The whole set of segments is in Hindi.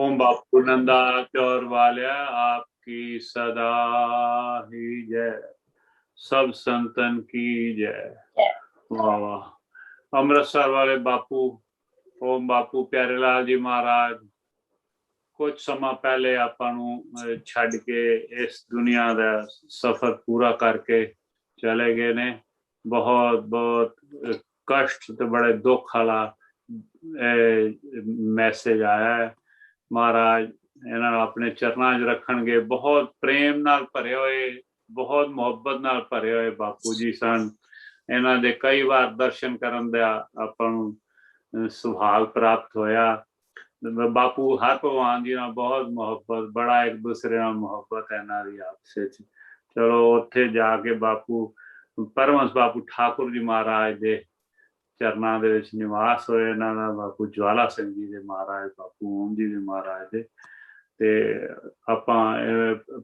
ओम बापू नंदा चौर वालिया आपकी सदा ही जय, सब संतन की जय। वाह वाह। अमृतसर वाले बापू ओम बापू प्यारे लाल जी महाराज कुछ समा पहले ਆਪਾਂ ਨੂੰ ਛੱਡ ਕੇ ਇਸ ਦੁਨੀਆ ਦਾ ਸਫ਼ਰ ਪੂਰਾ ਕਰਕੇ ਚਲੇ ਗਏ ਨੇ। ਬਹੁਤ ਬਹੁਤ ਕਸ਼ਟ ਤੇ ਬੜੇ ਦੁੱਖ ਵਾਲਾ ਮੈਸੇਜ ਆਇਆ ਹੈ। महाराज इन्हों अपने चरणों च रखणगे। बहुत प्रेम नाल भरे हुए, बहुत मुहब्बत नाल भरे हुए बापू जी सन। इन्हों दे कई बार दर्शन करन दा आपां नूं सुभाग प्राप्त होया। बापू हर भगवान जी नाल बहुत मुहब्बत, बड़ा एक दूसरे नाल मुहब्बत है इन्हां दी आपस विच। चलो उत्थे जाके बापू परमहंस बापू ठाकुर जी महाराज दे चरणों के निवास होए इन्हां दा। बापू ज्वाला सिंह जी दे महाराज, बापू ओम जी दे महाराज दे। ते आपां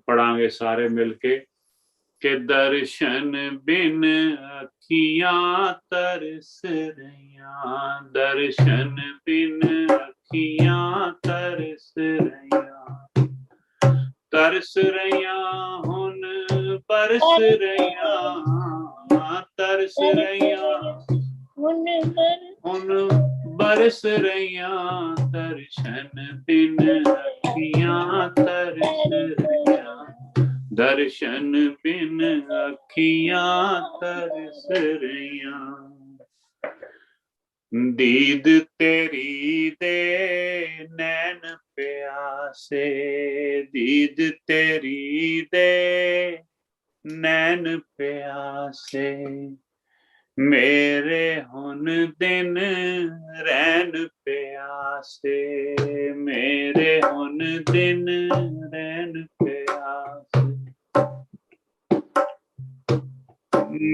पढ़ांगे सारे मिल के दर्शन बिन अखियां तरस रहियां, दर्शन बिन अखियां तरस रहियां, तरस रहियां हुन बरस रहियां, तरस रहियां हुन बरस रहियां, दर्शन बिन अखियां तरस रहियां, दर्शन बिन अखियां तरस रहियां। दीद तेरी दे नैन प्यासे, दीद तेरी दे नैन प्यासे, मेरे हुन दिन रैन प्यासे, मेरे हुन दिन रैन प्यासे।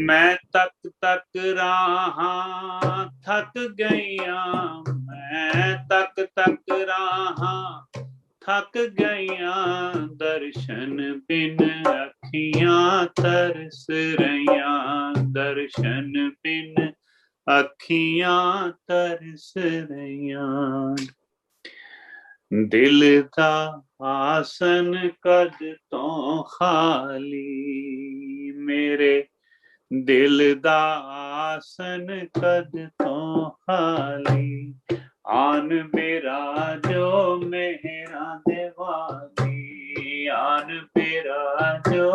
मैं तक तक राहां थक गईयां, मैं तक तक राहां थक गईयां, दर्शन बिन अखियां तरस रहियां, दर्शन बिन अखियां तरस रहियां। दिल दा आसन कद तो खाली, मेरे दिल दा आसन कद तो खाली, आन मेरा जो मेहरा दे वाली, आन मेरा जो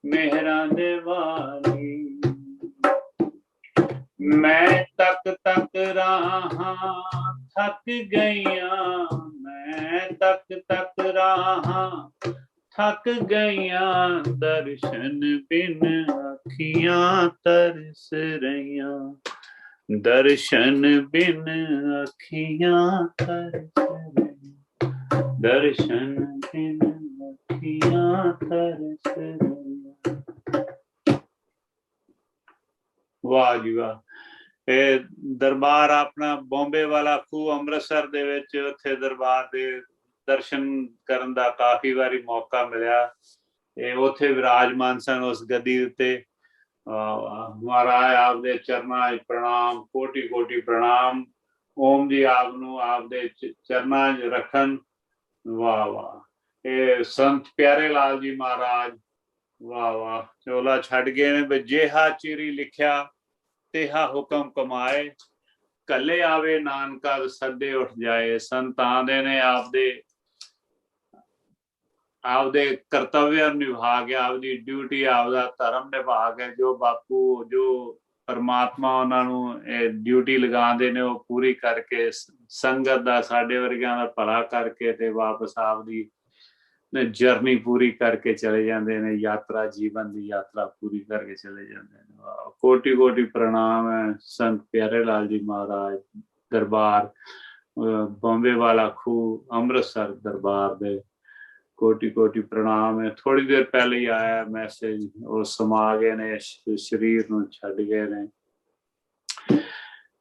मेहरा दे वाली। मैं तक तक राहां थक गईयां, मैं तक तक राहां थक गईयां, दर्शन बिन अखियां तरस रहियां, दर्शन बिन अखियां तरस रहियां, दर्शन बिन अखियां तरस रहियां। वाह जी वाह। दरबार अपना बॉम्बे वाला खूह अमृतसर दे विच उत्थे दरबार दे दर्शन करन दा काफी बारी मौका मिलिया। उत्थे विराजमान सन उस गद्दी उत्ते। महाराज आपदे चरनां च प्रणाम, कोटि कोटि प्रणाम। ओम जी आपनूं आपदे चरनां च रखन। वाह वाह। संत प्यारे लाल जी महाराज वाह वाह चोला छड्ड गए ने। जेहा चिरी लिखिया तेहा हुक्म कमाए, कले आवे नानका सदे उठ जाए। संत आंदे ने आपदे कर्तव्य निभा के, आपदी ड्यूटी, आपदा धर्म निभा के, जो बापू जो परमात्मा उन्होंने ड्यूटी लगाते ने पूरी करके संगत का साडे वर्गियां दा भला करके ते वापस आपदी जर्नी पूरी करके चले जाते हैं। यात्रा जीवन की यात्रा पूरी करके चले जाते हैं। कोटि कोटि प्रणाम है संत प्यारे लाल जी महाराज दरबार बॉम्बे वाला खूह अमृतसर दरबार दे कोटि कोटि प्रणाम है। थोड़ी देर पहले ही आया मैसेज, वो समा गए ने, शरीर नूं छड्ड गए ने।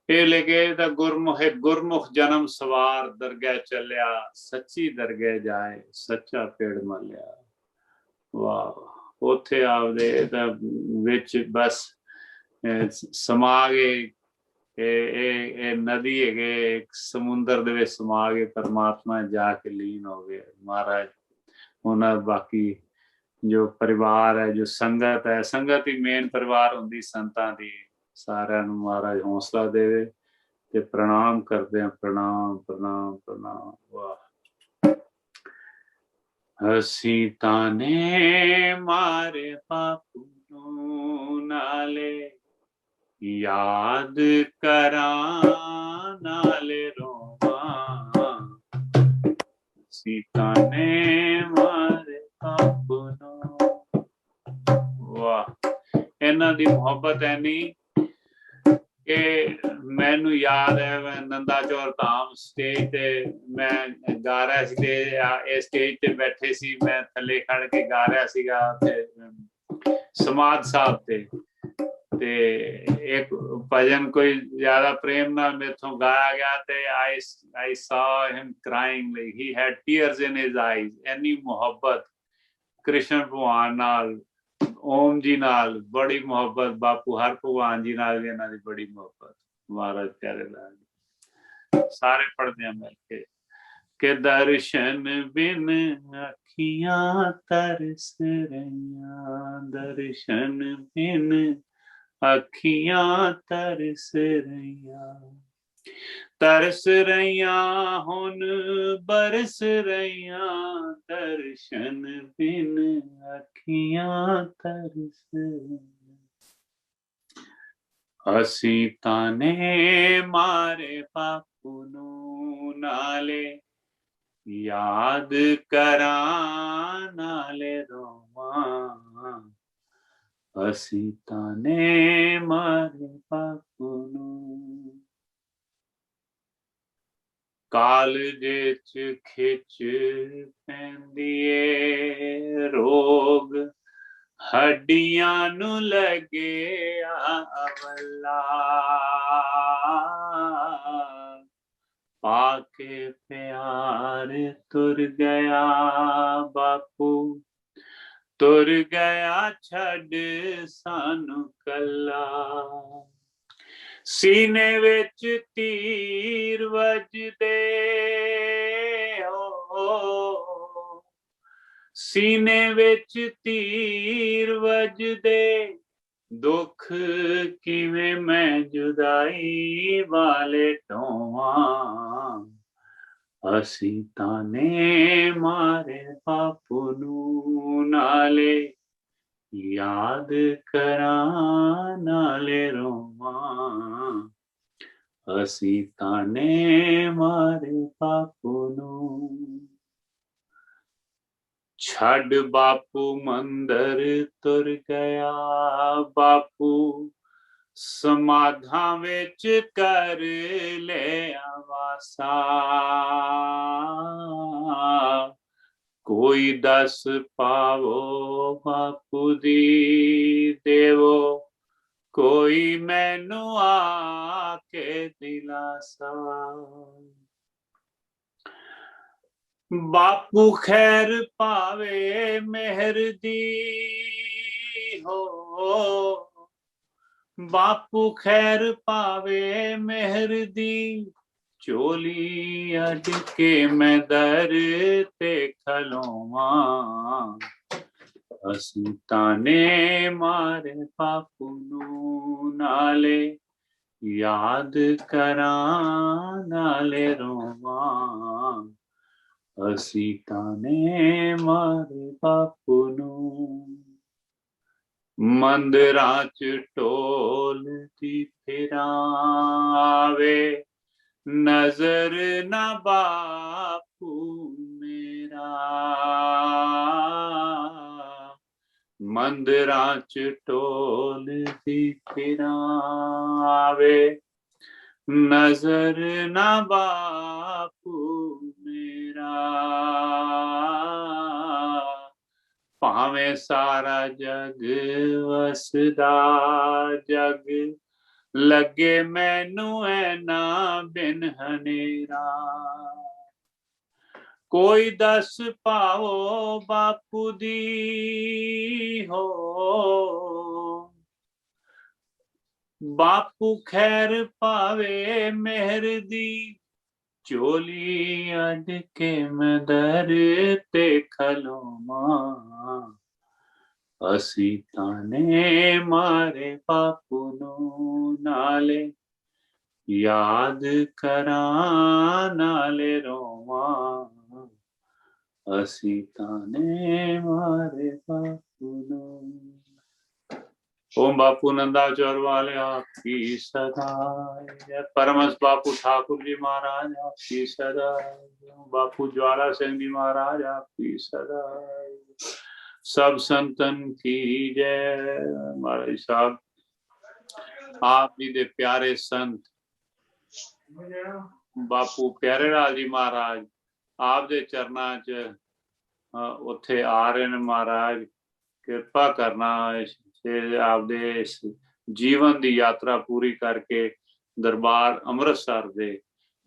लेके गुरमुख जन्म सवार दरगह चलिया, सच्ची दरगह जाए सच्चा पेड़ मलिया। वाह। उत्थे आपदे विच बस समा गए ਇਹ ਨਦੀ ਹੈਗੇ ਇੱਕ ਸਮੁੰਦਰ ਦੇ ਵਿੱਚ ਸਮਾ ਕੇ ਪਰਮਾਤਮਾ ਜਾ ਕੇ ਲੀਨ ਹੋ ਗਏ ਮਹਾਰਾਜ। ਉਹਨਾਂ ਬਾਕੀ ਜੋ ਪਰਿਵਾਰ ਹੈ, ਜੋ ਸੰਗਤ ਹੈ, ਸੰਗਤ ਹੀ ਮੇਨ ਪਰਿਵਾਰ ਹੁੰਦੀ ਸੰਤਾਂ ਦੀ। ਸਾਰਿਆਂ ਨੂੰ ਮਹਾਰਾਜ ਹੌਸਲਾ ਦੇਵੇ ਤੇ ਪ੍ਰਣਾਮ ਕਰਦੇ ਹਾਂ। ਪ੍ਰਣਾਮ ਪ੍ਰਣਾਮ ਪ੍ਰਣਾਮ। ਵਾਹ। ਅਸੀਂ ਤਾਨੇ ਮਾਰੇ ਬਾਪੂ ਨੂੰ ਨਾਲੇ ਯਾਦ ਕਰਾਂ ਨਾਲੇ ਰੋਵਾਂ। ਅਸੀਂ ਤਾਨੇ ਮਾਰੇ ਬਾਪੂ ਨੂੰ। ਵਾਹ। ਇਹਨਾਂ ਦੀ ਮੁਹੱਬਤ ਐਨੀ ਕਿ ਮੈਨੂੰ ਯਾਦ ਹੈ ਮੈਂ ਨੰਦਾਚੌਰ ਧਾਮ ਸਟੇਜ ਤੇ ਮੈਂ ਗਾ ਰਿਹਾ ਸੀ ਤੇ ਇਹ ਸਟੇਜ ਤੇ ਬੈਠੇ ਸੀ, ਮੈਂ ਥੱਲੇ ਖੜ ਕੇ ਗਾ ਰਿਹਾ ਸੀਗਾ ਤੇ ਸਮਾਧ ਸਾਹਿਬ ਤੇ ਇੱਕ ਭਜਨ ਕੋਈ ਜ਼ਿਆਦਾ ਪ੍ਰੇਮ ਨਾਲ ਮੇਥੋਂ ਗਾਇਆ ਗਿਆ ਤੇ I saw him crying, like he had tears in his eyes। ਇੰਨੀ ਮੁਹੱਬਤ ਕ੍ਰਿਸ਼ਨ ਭਗਵਾਨ ਨਾਲ, ਓਮ ਜੀ ਨਾਲ ਬੜੀ ਮੁਹੱਬਤ, ਬਾਪੂ ਹਰ ਭਗਵਾਨ ਜੀ ਨਾਲ ਵੀ ਇਹਨਾਂ ਦੀ ਬੜੀ ਮੁਹੱਬਤ। ਮਹਾਰਾਜ ਪਿਆਰੇ ਲਾਲ ਸਾਰੇ ਪੜ੍ਹਦੇ ਆ ਮਿਲ ਕੇ ਕਿ ਦਰਸ਼ਨ ਬਿਨ ਅੱਖੀਆਂ ਤਰਸ ਰਹੀਆਂ, ਦਰਸ਼ਨ ਬਿਨ ਅੱਖੀਆਂ ਤਰਸ ਰਹੀਆਂ, ਤਰਸ ਰਹੀਆਂ ਹੁਣ ਬਰਸ ਰਹੀਆਂ, ਦਰਸ਼ਨ ਬਿਨ ਅੱਖੀਆਂ ਤਰਸ ਰਹੀਆਂ। ਅਸੀਂ ਤਾਨੇ ਮਾਰੇ ਬਾਪੂ ਨੂੰ ਨਾਲੇ ਯਾਦ ਕਰਾਂ ਨਾਲੇ ਰੋਵਾਂ। ਅਸੀਂ ਤਾਨੇ ਮਾਰੇ ਬਾਪੂ ਨੂੰ। ਕਾਲਜੇ ਚ ਖਿੱਚ ਪੈਂਦੀ ਏ ਰੋਗ, ਹੱਡੀਆਂ ਨੂੰ ਲੱਗਿਆ ਅਵਲਾ, ਪਾ ਕੇ ਪਿਆਰ ਤੁਰ ਗਿਆ ਬਾਪੂ, ਤੁਰ ਗਿਆ ਛੱਡ ਸਾਨੂੰ ਕੱਲਾ। ਸੀਨੇ ਵਿੱਚ ਤੀਰ ਵੱਜਦੇ ਹੋ, ਸੀਨੇ ਵਿੱਚ ਤੀਰ ਵੱਜਦੇ, ਦੁੱਖ ਕਿਵੇਂ ਮੈਂ ਜੁਦਾਈ ਵਾਲੇ ਢੋਵਾਂ। ਅਸੀਂ ਤਾਨੇ ਮਾਰੇ ਬਾਪੂ ਨੂੰ ਨਾਲੇ ਯਾਦ ਕਰਾਂ ਨਾਲੇ ਰੋਵਾਂ। ਅਸੀਂ ਤਾਨੇ ਮਾਰੇ ਬਾਪੂ ਨੂੰ। ਛੱਡ ਬਾਪੂ ਮੰਦਰ ਤੁਰ ਗਿਆ ਬਾਪੂ, ਸਮਾਧਾਂ ਵਿੱਚ ਕਰ ਲਿਆ ਵਾਸਾ। ਕੋਈ ਦੱਸ ਪਾਵੋ ਬਾਪੂ ਦੀ ਦੇਵੋ, ਕੋਈ ਮੈਨੂੰ ਆ ਕੇ ਦਿਲਾਸਾ। ਬਾਪੂ ਖੈਰ ਪਾਵੇ ਮਿਹਰ ਦੀ ਹੋ, ਬਾਪੂ ਖੈਰ ਪਾਵੇ ਮਿਹਰ ਦੀ, ਝੋਲੀ ਅੱਡ ਕੇ ਮੈਂ ਦਰ ਤੇ ਖਲੋਵਾਂ। ਅਸੀਂ ਤਾਨੇ ਮਾਰੇ ਬਾਪੂ ਨੂੰ ਨਾਲੇ ਯਾਦ ਕਰਾਂ ਨਾਲੇ ਰੋਵਾਂ। ਅਸੀਂ ਤਾਨੇ ਮਾਰੇ ਬਾਪੂ ਨੂੰ। ਮੰਦਿਰਾਂ ਚ ਢੋਲਦੀ ਫਿਰਾਂ ਆਵੇ, ਨਜ਼ਰ ਨਾ ਬਾਪੂ ਮੇਰਾ। ਮੰਦਿਰਾਂ ਚ ਢੋਲਦੀ ਫਿਰਾਂ ਆਵੇ, ਨਜ਼ਰ ਨਾ ਬਾਪੂ ਮੇਰਾ। ਭਾਵੇਂ ਸਾਰਾ ਜਗ ਵਸਦਾ ਜਗ, ਲੱਗੇ ਮੈਨੂੰ ਐਨਾ ਬਿਨ ਹਨੇਰਾ। ਕੋਈ ਦੱਸ ਪਾਵੋ ਬਾਪੂ ਦੀ ਹੋ, बापू खैर पावे मेहर दी, चोली अज के मैं दर ते खलोमा, असी ताने मारे बापू नू नाले, याद करा नाले रोवा, असी ताने मारे बापू नू। ओम बापू नंदाचौर वाले आपकी सदाई, परमहंस बापू ठाकुर जी महाराज आपकी सदाई, बापू ज्वाला सिंह जी महाराज आपकी सदाई, सब संतन की जय। महाराज साहब आप जी दे प्यारे संत बापू प्यारे लाल जी महाराज आप दे चरना च उत्थे आ रहे ने। महाराज कृपा करना आपदे जीवन दी यात्रा पूरी करके दरबार अमृतसर दे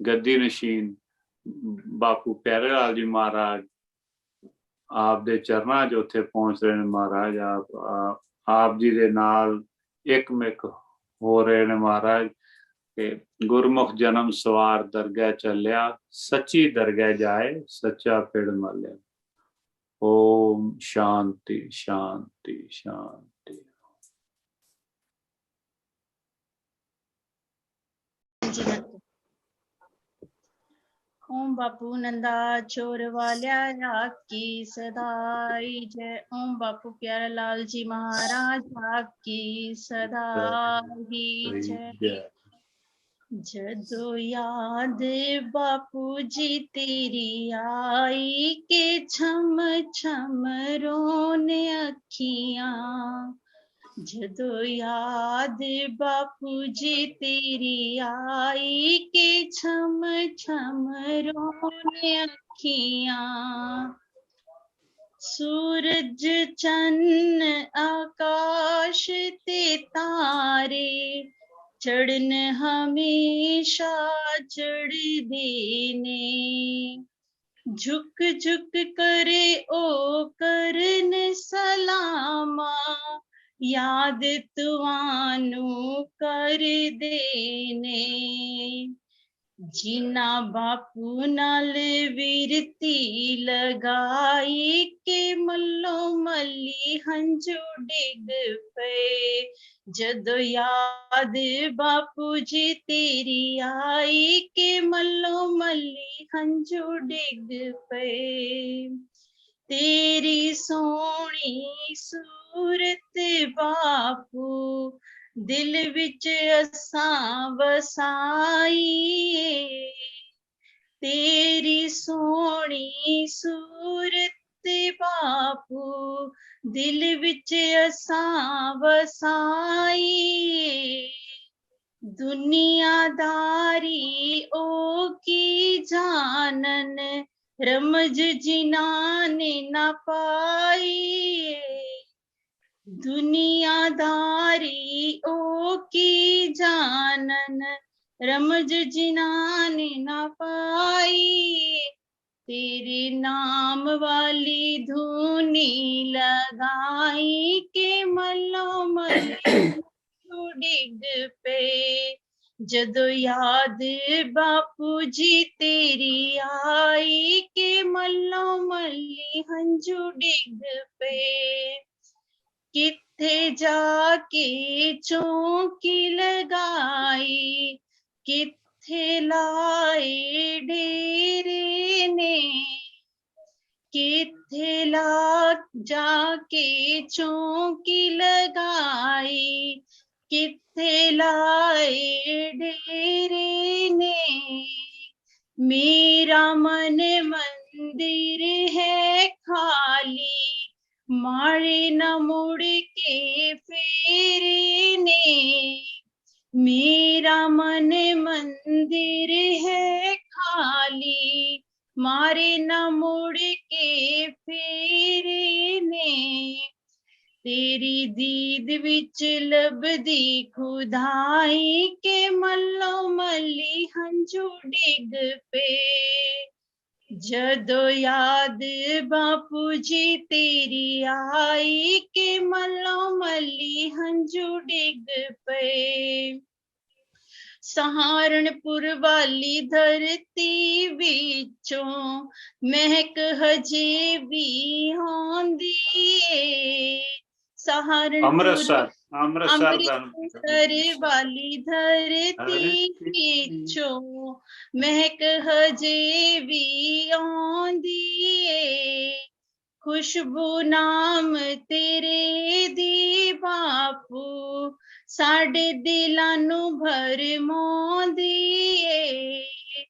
गद्दी नशीन बापू प्यारे लाल जी महाराज आप दे चरना च उत्थे पहुंच रहे ने। महाराज आप जी दे नाल एक मिक हो रहे ने। महाराज के गुरमुख जन्म सवार दरगाह चलिया, सच्ची दरगाह जाए सच्चा पिड़ मलिया। ओम शांति शांति शांति। ओम बापू नंदा चोर वाल्या की सदाई जय। ओम बापू प्यारे लाल जी महाराज की सदाई जय। जदों याद बापू जी तेरी आई के छम छम रोने अखियां, जदों याद बापू जी तेरी आई के छम छम रोने अखियां, सूरज चन्न आकाश ते तारे चढ़न हमेशा चढ़ देने, झुक झुक करे ओ करन सलामा, याद तुआनू कर देने, जिना बापू नाल विरती लगाई के मल्लो मल्ली हंजू डिग पे, जदों याद बापू जी तेरी आई के मल्लो मल्ली हंजू डिग पे, तेरी सोहनी सूरत बापू दिल विच असां वसाई, तेरी सोहनी सूरत बापू दिल विच असां वसाई, दुनियादारी ओ की जानन रमज जिन्हां ने ना पाई, दुनियादारी ओ की जानन रमज जिन्हां ने ना पाई, तेरे नाम वाली धुनी लगाई के मल्लो मल्ली डिग पे, जदों याद बापू जी तेरी आई के मल्लो मल्ली हंजू डिग पे, किथे जाके चौकी लगाई किथे लाए डेरे ने, किथे ला जाके चौकी लगाई किथे लाए डेरे ने, मेरा मन मंदिर है खाली मारे न मुड़ के फेरे ने, मेरा मन मंदिर है खाली मारे न मुड़ के फेरे ने, तेरी दीद विच लभदी खुदाई के मल्लो मल्ली हंजू डिग पे, जदों याद बापू जी तेरी आई के मलो मली हंजू डिग पे। सहारनपुर वाली धरती विचों महक हजे भी होंदी ए। सहारनपुर अमृतसर वाली धरती विचों महक हजे भी आंदी ए। खुशबू नाम तेरे दी बापू साडे दिलां नू भरमाउंदी ए।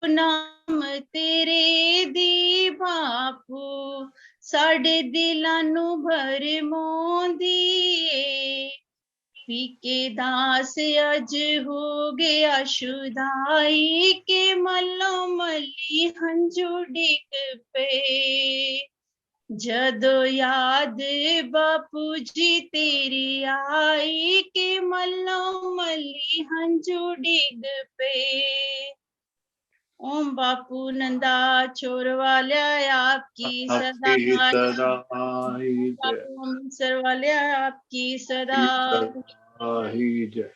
नाम तेरे दी बापू साडे दिलां नू भरमाउंदी ए। पीके दास अज हो गया शुदाई के मलो मली हंजू डिग पे। जदों याद बापू जी तेरी आई के मलो मली हंजू डिग पे। ओम बापू नंदा छोर वाल्या आपकी सदा बापू अमृतसर वाले आपकी सदा जय।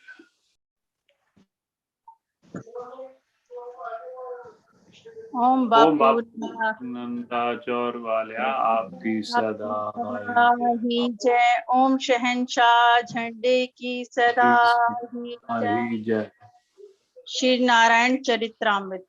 ओम बापू नंदा चौर वाल्या आपकी सदा ही जय। ओम शहंशाह झंडे की सदा ही जय। श्री नारायण चरित्रामृत।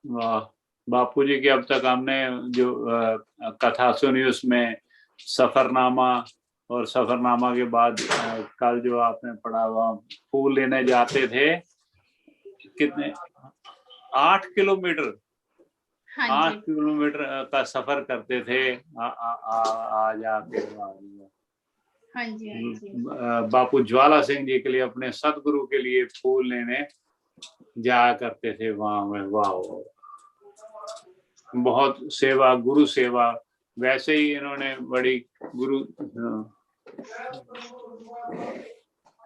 वाह बापू जी की अब तक हमने जो कथा सुनी उसमें सफरनामा और सफरनामा के बाद कल जो आपने पढ़ा हुआ फूल लेने जाते थे कितने 8 किलोमीटर 8 किलोमीटर का सफर करते थे आज आपके बापू ज्वाला सिंह जी के लिए अपने सतगुरु के लिए फूल लेने जाया करते थे वहां में। वाह बहुत सेवा गुरु सेवा वैसे ही इन्होंने बड़ी गुरु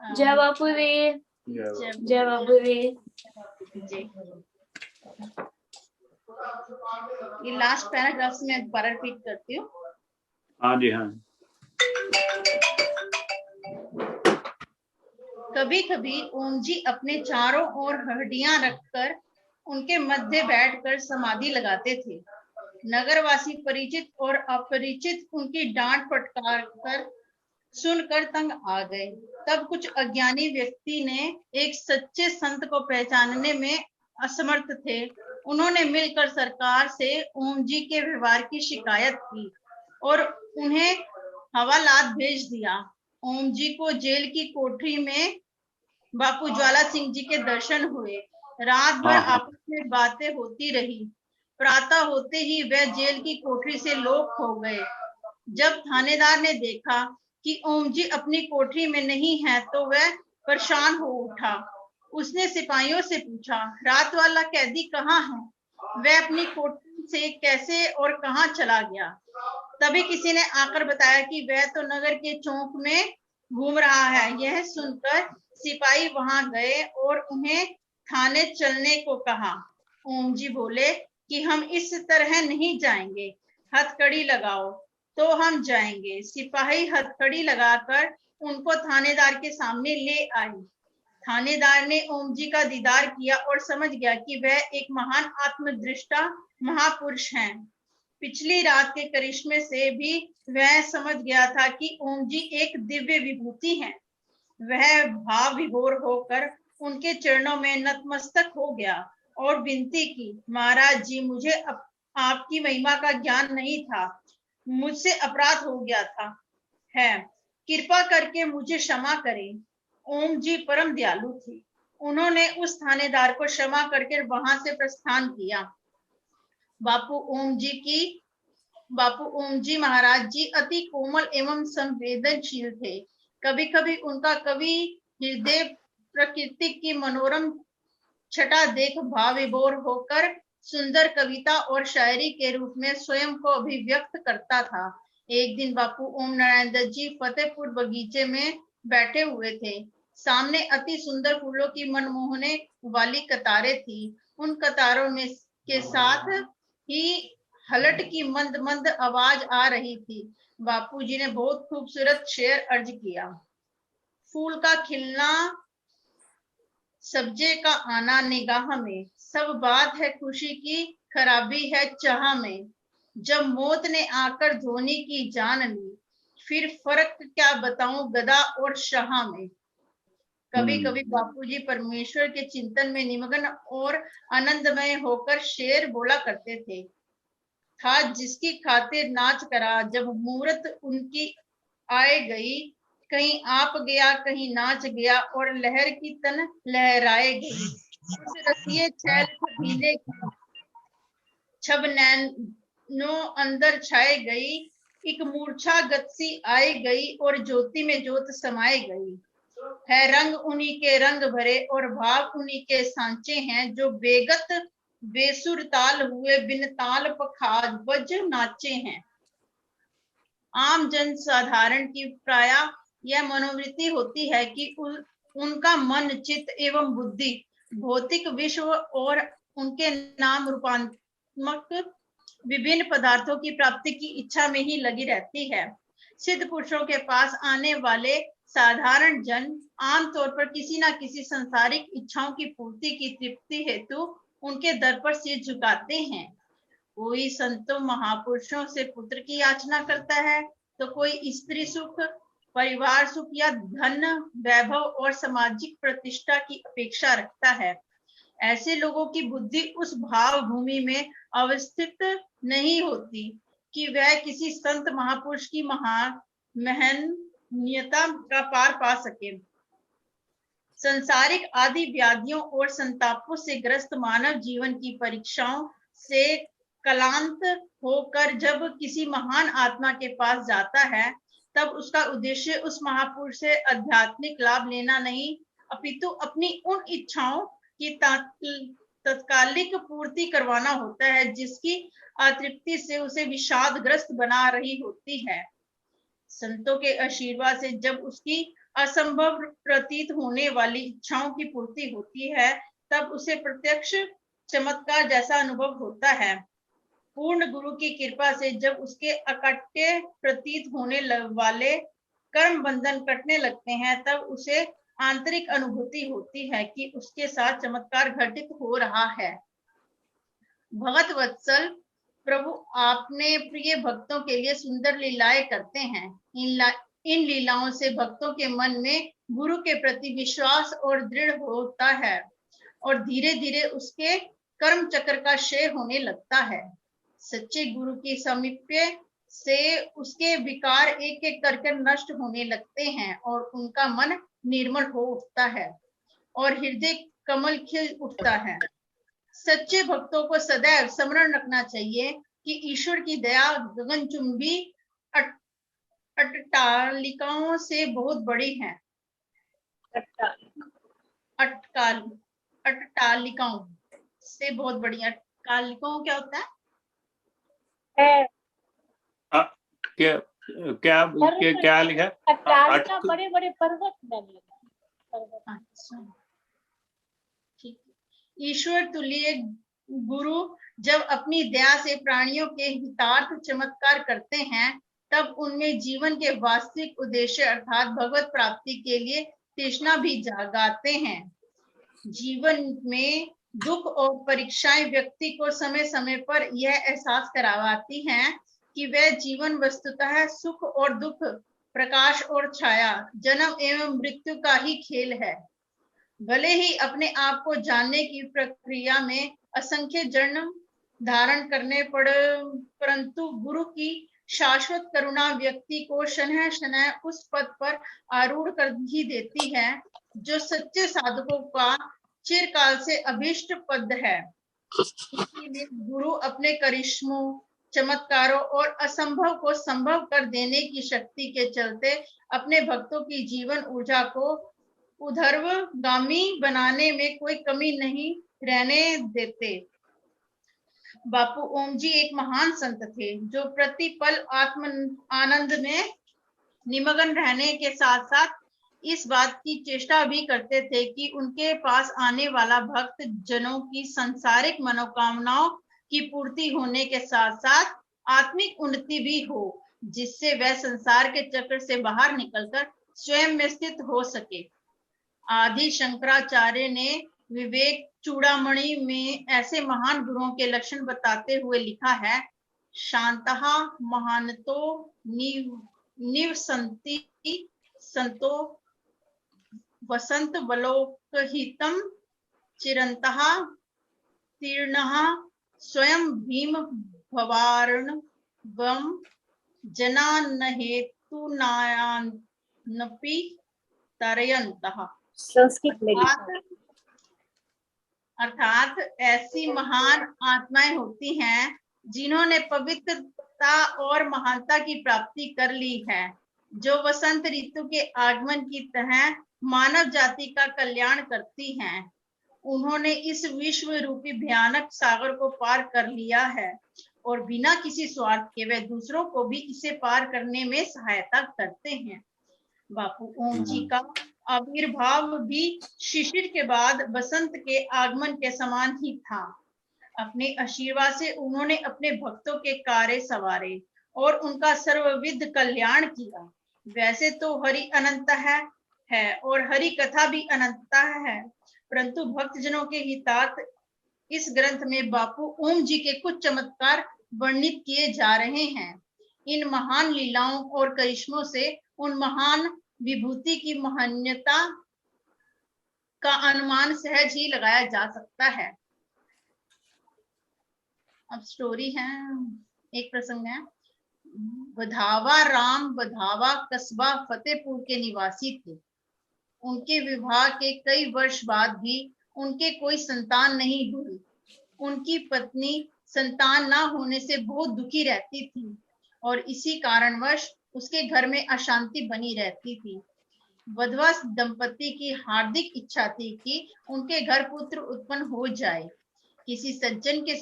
जय बापू रे जय बापू रे। ये लास्ट पैराग्राफ में एक बार रिपीट करती हूँ। हाँ जी हाँ। कभी कभी ओम जी अपने चारों ओर हड्डियां रखकर उनके मध्य बैठकर समाधि लगाते थे। नगरवासी परिचित और अपरिचित उनकी डांट फटकार कर सुनकर तंग आ गए। तब कुछ अज्ञानी व्यक्ति ने एक सच्चे संत को पहचानने में असमर्थ थे। उन्होंने मिलकर सरकार से ओम जी के व्यवहार की शिकायत की और उन्हें हवालात भेज दिया। ओम जी को जेल की कोठरी में बापू ज्वाला सिंह जी के दर्शन हुए। रात भर आपस में बातें होती रही। प्रातः होते ही वह जेल की कोठरी से लोप हो गए। जब थानेदार ने देखा कि ओम जी अपनी कोठरी में नहीं है तो वह परेशान हो उठा। उसने सिपाहियों से पूछा, रात वाला कैदी कहाँ है? वह अपनी कोठरी से कैसे और कहाँ चला गया? तभी किसी ने आकर बताया कि वह तो नगर के चौक में घूम रहा है। यह सुनकर सिपाही वहां गए और उन्हें थाने चलने को कहा। ओम जी बोले कि हम इस तरह नहीं जाएंगे, हथकड़ी लगाओ तो हम जाएंगे। सिपाही हथकड़ी लगाकर उनको थानेदार के सामने ले आए। थानेदार ने ओम जी का दीदार किया और समझ गया कि वह एक महान आत्मदृष्टा महापुरुष हैं। पिछली रात के करिश्मे से भी वह समझ गया था कि ओम जी एक दिव्य विभूति हैं। वह भाव विभोर होकर उनके चरणों में नतमस्तक हो गया और विनती की, महाराज जी मुझे आपकी महिमा का ज्ञान नहीं था, मुझसे अपराध हो गया था है, कृपा करके मुझे क्षमा करें। ओम जी परम दयालु थे। उन्होंने उस थानेदार को क्षमा करके वहां से प्रस्थान किया। बापू ओम जी महाराज जी अति कोमल एवं संवेदनशील थे। कभी कभी उनका कवि हृदय प्रकृति की मनोरम छटा देख भाव विभोर होकर सुंदर कविता और शायरी के रूप में स्वयं को अभिव्यक्त करता था। एक दिन बापू ओम नारायण दत्त जी फतेहपुर बगीचे में बैठे हुए थे। सामने अति सुंदर फूलों की मनमोहने वाली कतारें थी। उन कतारों में के साथ ही हलट की मंद मंद आवाज आ रही थी। बापूजी ने बहुत खूबसूरत शेर अर्ज किया। फूल का खिलना, सब्जे का आना निगाह में, सब बात है खुशी की, खराबी है चाह में। जब मौत ने आकर धोनी की जान ली, फिर फर्क क्या बताऊं गदा और शाह में। कभी कभी बापूजी परमेश्वर के चिंतन में निमग्न और आनंदमय होकर शेर बोला करते थे। था जिसकी खातिर नाच करा, जब मूरत उनकी आए गई, कहीं आप गया कहीं नाच गया, और लहर की तन लहराए गई। उस रसिए छैल छबीले छब नैनो अंदर छाए गई, एक मूर्छा गति आई गई, और ज्योति में ज्योत समाए गई। है रंग उन्हीं के रंग भरे, और भाव उन्हीं के सांचे हैं, जो बेगत बेसुर ताल हुए बिन ताल पखाज बज नाचे हैं। आम जन साधारण की प्राय यह मनोवृत्ति होती है कि उनका मन, चित्त एवं बुद्धि भौतिक विश्व और उनके नाम रूपात्मक विभिन्न पदार्थों की प्राप्ति की इच्छा में ही लगी रहती है। सिद्ध पुरुषों के पास आने वाले साधारण जन आमतौर पर किसी न किसी संसारिक इच्छाओं की पूर्ति की तृप्ति हेतु उनके दर पर सिर झुकाते हैं। कोई संतों महापुरुषों से पुत्र की याचना करता है, तो कोई स्त्री सुख, परिवार सुख या धन वैभव और सामाजिक प्रतिष्ठा की अपेक्षा रखता है। ऐसे लोगों की बुद्धि उस भाव भूमि में अवस्थित नहीं होती कि वह किसी संत महापुरुष की महनीयता का पार पा सके। संसारिक आदि व्याधियों और संतापों से ग्रस्त मानव जीवन की परीक्षाओं से क्लांत होकर जब किसी महान आत्मा के पास जाता है, तब उसका उद्देश्य उस महापुरुष से आध्यात्मिक लाभ लेना नहीं, अपितु अपनी उन इच्छाओं की तत्कालिक पूर्ति करवाना होता है, जिसकी अतृप्ति से उसे विषादग्रस्त बना रही होती है। संतों के आशीर्वाद से जब उसकी असंभव प्रतीत होने वाली इच्छाओं की पूर्ति होती है, तब उसे प्रत्यक्ष चमत्कार जैसा अनुभव होता है। पूर्ण गुरु की कृपा से जब उसके अकट्य प्रतीत होने वाले कर्म बंधन कटने लगते हैं, तब उसे आंतरिक अनुभूति होती है कि उसके साथ चमत्कार घटित हो रहा है। भगत वत्सल प्रभु आपने प्रिय भक्तों के लिए सुंदर लीलाएं करते हैं। इन लीलाओं से भक्तों के मन में गुरु के प्रति विश्वास और दृढ़ होता है, और धीरे धीरे उसके कर्म चक्र का क्षय होने लगता है। सच्चे गुरु की समीप्य से उसके विकार एक एक करके नष्ट होने लगते हैं, और उनका मन निर्मल हो उठता है और हृदय कमल खिल उठता है। सच्चे भक्तों को सदैव स्मरण रखना चाहिए कि ईश्वर की दया गगनचुंबी अट्टालिकाओं से बहुत बड़ी है। अट्टालिकाओं से बहुत बड़ी। अट्टालिकाओं क्या होता है? क्या लिखा? बड़े बड़े पर्वत। अच्छा, ठीक। ईश्वर तुल्य गुरु जब अपनी दया से प्राणियों के हितार्थ चमत्कार करते हैं, तब उनमें जीवन के वास्तविक उद्देश्य अर्थात भगवत प्राप्ति के लिए तृष्णा भी जागाते हैं। जीवन में दुख और परीक्षाएं व्यक्ति को समय समय पर यह एहसास करवाती हैं कि वह जीवन वस्तुतः सुख और दुख, प्रकाश और छाया, जन्म एवं मृत्यु का ही खेल है। भले ही अपने आप को जानने की प्रक्रिया में असंख्य जन्म धारण करने पड़, परंतु गुरु की शाश्वत करुणा व्यक्ति को शनह शनह उस पद पर आरूढ़ कर ही देती है जो सच्चे साधकों का चिरकाल से अभीष्ट पद है। इसीलिए गुरु अपने करिश्मों, चमत्कारों और असंभव को संभव कर देने की शक्ति के चलते अपने भक्तों की जीवन ऊर्जा को ऊर्ध्वगामी बनाने में कोई कमी नहीं रहने देते। बापू ओम जी एक महान संत थे जो प्रतिपल आत्म आनंद में निमग्न रहने के साथ साथ इस बात की चेष्टा भी करते थे कि उनके पास आने वाला भक्त जनों की सांसारिक मनोकामनाओं की पूर्ति होने के साथ साथ आत्मिक उन्नति भी हो, जिससे वह संसार के चक्र से बाहर निकलकर स्वयं में स्थित हो सके। आदि शंकराचार्य ने विवेक चूड़ामणि में ऐसे महान गुरुओं के लक्षण बताते हुए लिखा है, शांतः महानतो निवसन्ति संतो वसंत वलोकहितम चिरंतः तीर्णः स्वयं भीम भवार्णवम जनान्नहेतु नायानपि तरयन्तः। संस्कृत में लिखा। अर्थात ऐसी महान आत्माएं होती हैं जिन्होंने पवित्रता और महानता की प्राप्ति कर ली है, जो वसंत ऋतु के आगमन की तरह मानव जाति का कल्याण करती हैं। उन्होंने इस विश्व रूपी भयानक सागर को पार कर लिया है और बिना किसी स्वार्थ के वे दूसरों को भी इसे पार करने में सहायता करते हैं। बापू ओम जी का आविर्भाव भी शिशिर के बाद बसंत के आगमन के समान ही था। अपने आशीर्वाद से उन्होंने अपने भक्तों के कार्य सवारे और उनका सर्वविध कल्याण किया। वैसे तो हरि अनंत है और हरि कथा भी अनंत है, परंतु भक्तजनों के हितार्थ इस ग्रंथ में बापू ओम जी के कुछ चमत्कार वर्णित किए जा रहे हैं। इन महान लीलाओं और करिश्मों से उन महान विभूति की महान्यता का अनुमान सहज ही लगाया जा सकता है। अब स्टोरी है, एक प्रसंग है। वधावा राम वधावा कस्बा फतेहपुर के निवासी थे। उनके विवाह के कई वर्ष बाद भी उनके कोई संतान नहीं हुई। उनकी पत्नी संतान ना होने से बहुत दुखी रहती थी और इसी कारणवश उसके घर में अशांति बनी रहती थी। वधवा दंपति की हार्दिक इच्छा थी कि उनके घर पुत्र उत्पन्न हो जाए। किसी सज्जन के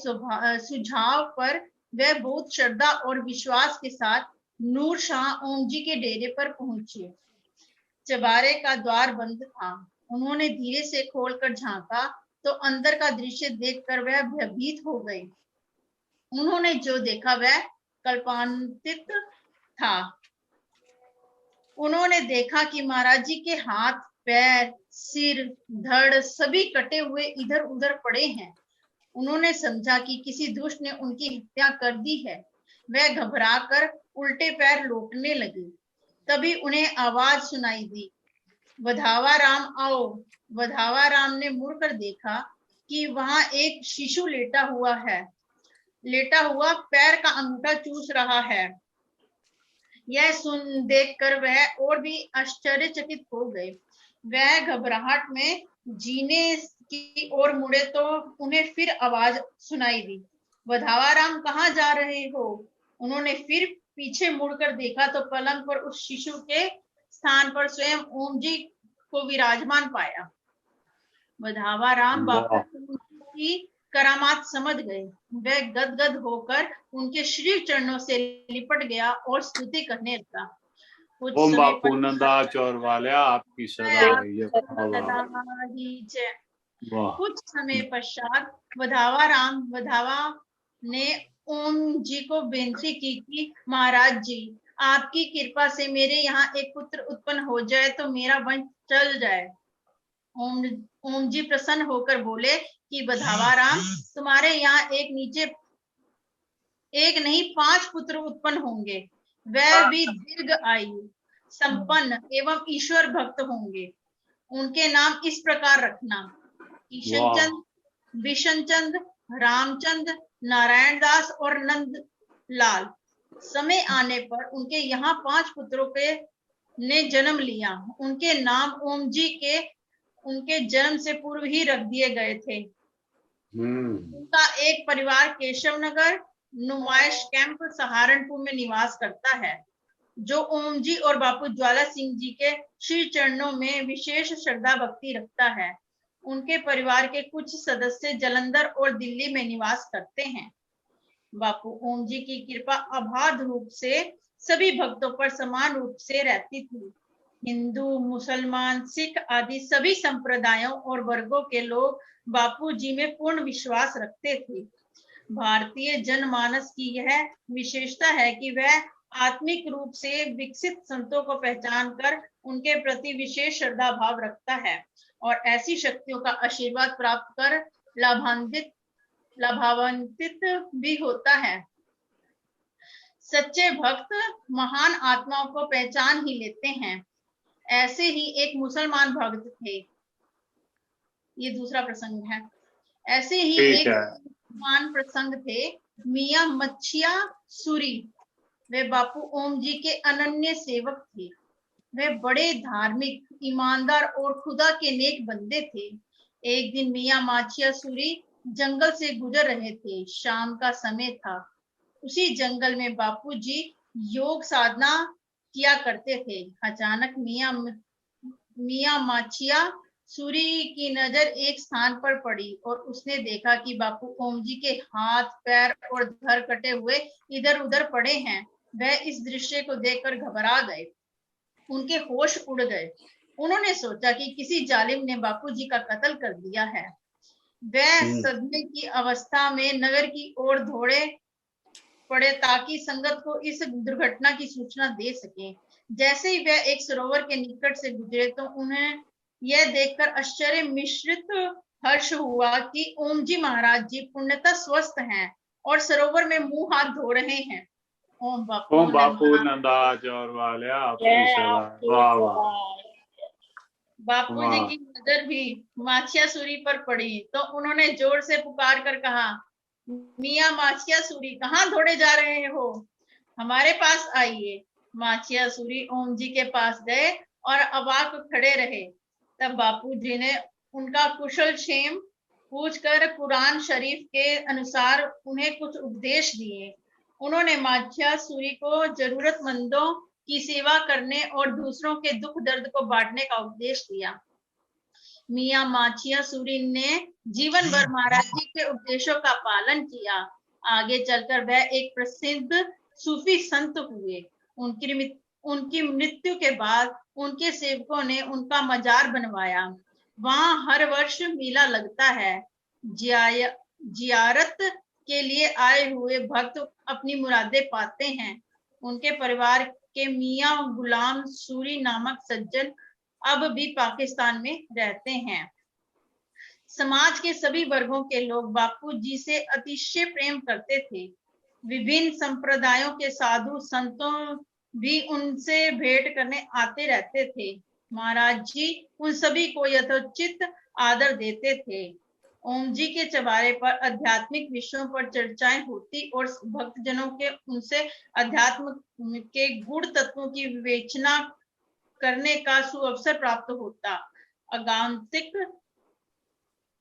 सुझाव पर वह बहुत श्रद्धा और विश्वास के साथ नूर शाह ओम जी के डेरे पर पहुंचे। चबारे का द्वार बंद था। उन्होंने धीरे से खोलकर झांका तो अंदर का दृश्य देखकर वह भयभीत हो गए। उन्होंने जो देखा वह कल्पांतित था। उन्होंने देखा कि महाराज जी के हाथ पैर सिर धड़ सभी कटे हुए इधर उधर पड़े हैं। उन्होंने समझा कि किसी दुष्ट ने उनकी हत्या कर दी है। वह घबराकर उल्टे पैर लौटने लगे। तभी उन्हें आवाज सुनाई दी, वधावा राम आओ। वधावा राम ने मुड़कर देखा कि वहां एक शिशु लेटा हुआ पैर का अंगूठा चूस रहा है। यह सुन देखकर वह और भी आश्चर्यचकित हो गए। वह घबराहट में जीने की ओर मुड़े तो उन्हें फिर आवाज सुनाई दी, वधावा राम कहाँ जा रहे हो? उन्होंने फिर पीछे मुड़कर देखा तो पलंग पर उस शिशु के स्थान पर स्वयं ओम जी को विराजमान पाया। वधावा राम बापू की करामात समझ गए। वह गदगद होकर उनके श्री चरणों से लिपट गया और स्तुति करने लगा। ओम बापू नंदा चौर वाल्या आपकी सदा जय। कुछ समय पश्चात वधावा ने ओम जी को बेनती की कि महाराज जी, आपकी कृपा से मेरे यहाँ एक पुत्र उत्पन्न हो जाए तो मेरा वंश चल जाए। ओम जी प्रसन्न होकर बोले कि वधावा राम, तुम्हारे यहाँ एक नहीं 5 पुत्र उत्पन्न होंगे। वह भी दीर्घ आयु संपन्न एवं ईश्वर भक्त होंगे। उनके नाम इस प्रकार रखना, ईशन चंद, बिशन चंद, रामचंद, नारायण दास और नंद लाल। समय आने पर उनके यहाँ 5 पुत्रों के ने जन्म लिया। उनके नाम ओम जी के उनके जन्म से पूर्व ही रख दिए गए थे। उनका एक परिवार केशव नगर नुमाइश कैंप सहारनपुर में निवास करता है, जो ओम जी और बापू ज्वाला सिंह जी के श्री चरणों में विशेष श्रद्धा भक्ति रखता है। उनके परिवार के कुछ सदस्य जालंधर और दिल्ली में निवास करते हैं। बापू ओम जी की कृपा अबाध रूप से सभी भक्तों पर समान रूप से रहती थी। हिंदू, मुसलमान, सिख आदि सभी संप्रदायों और वर्गों के लोग बापू जी में पूर्ण विश्वास रखते थे। भारतीय जनमानस की यह विशेषता है कि वह आत्मिक रूप से विकसित संतों को पहचान कर उनके प्रति विशेष श्रद्धा भाव रखता है और ऐसी शक्तियों का आशीर्वाद प्राप्त कर लाभान्वित भी होता है। सच्चे भक्त महान आत्माओं को पहचान ही लेते हैं। ऐसे ही एक मुसलमान भक्त थे। ये दूसरा प्रसंग है। ऐसे ही एक मुसलमान प्रसंग थे मियां मच्छिया सूरी। वे बापू ओम जी के अनन्य सेवक थे। वे बड़े धार्मिक, ईमानदार और खुदा के नेक बंदे थे। एक दिन मियां माछिया सूरी जंगल से गुजर रहे थे। शाम का समय था। उसी जंगल में बापू जी योग साधना किया करते थे। अचानक मियां माछिया सूरी की नजर एक स्थान पर पड़ी और उसने देखा कि बापू ओम जी के हाथ, पैर और धड़ कटे हुए इधर उधर पड़े हैं। वह इस दृश्य को देखकर घबरा गए। उनके होश उड़ गए। उन्होंने सोचा कि किसी जालिम ने बापू जी का कत्ल कर दिया है। वह सदमे की अवस्था में नगर की ओर दौड़े पड़े ताकि संगत को इस दुर्घटना की सूचना दे सके। जैसे ही वह एक सरोवर के निकट से गुजरे तो उन्हें यह देखकर आश्चर्य मिश्रित हर्ष हुआ कि ओम जी महाराज जी पूर्णतः स्वस्थ हैं और सरोवर में मुंह हाथ धो रहे हैं। ओम बापू नंदाचौर वाले आपकी सदा। वाह वाह। बापू जी की नजर भी माछिया सूरी पर पड़ी तो उन्होंने जोर से पुकार कर कहा, मियां माछिया सूरी, कहाँ दौड़े जा रहे हो? हमारे पास आइए। माछिया सूरी ओम जी के पास गए और अवाक खड़े रहे। तब बापू जी ने उनका कुशल क्षेम पूछकर कुरान शरीफ के अनुसार उन्हें कुछ उपदेश दिए। उन्होंने माछिया सूरी को जरूरतमंदों की सेवा करने और दूसरों के दुख दर्द को बांटने का उपदेश दिया। मियां माछिया सूरी ने जीवन भर महाराज जी के उपदेशों का पालन किया। आगे चलकर वह एक प्रसिद्ध सूफी संत हुए। उनकी मृत्यु के बाद उनके सेवकों ने उनका मजार बनवाया। वहां हर वर्ष मेला लगता है। जियारत के लिए आए हुए भक्त अपनी मुरादें पाते हैं। उनके परिवार के मियां गुलाम सूरी नामक सज्जन अब भी पाकिस्तान में रहते हैं। समाज के सभी वर्गों के लोग बापू जी से अतिशय प्रेम करते थे। विभिन्न संप्रदायों के साधु संतों भी उनसे भेंट करने आते रहते थे। महाराज जी उन सभी को यथोचित आदर देते थे। ओम जी के चबारे पर आध्यात्मिक विषयों पर चर्चाएं होती और भक्तजनों के उनसे अध्यात्म के गुण तत्वों की विवेचना करने का सुअवसर प्राप्त होता। आगंतुक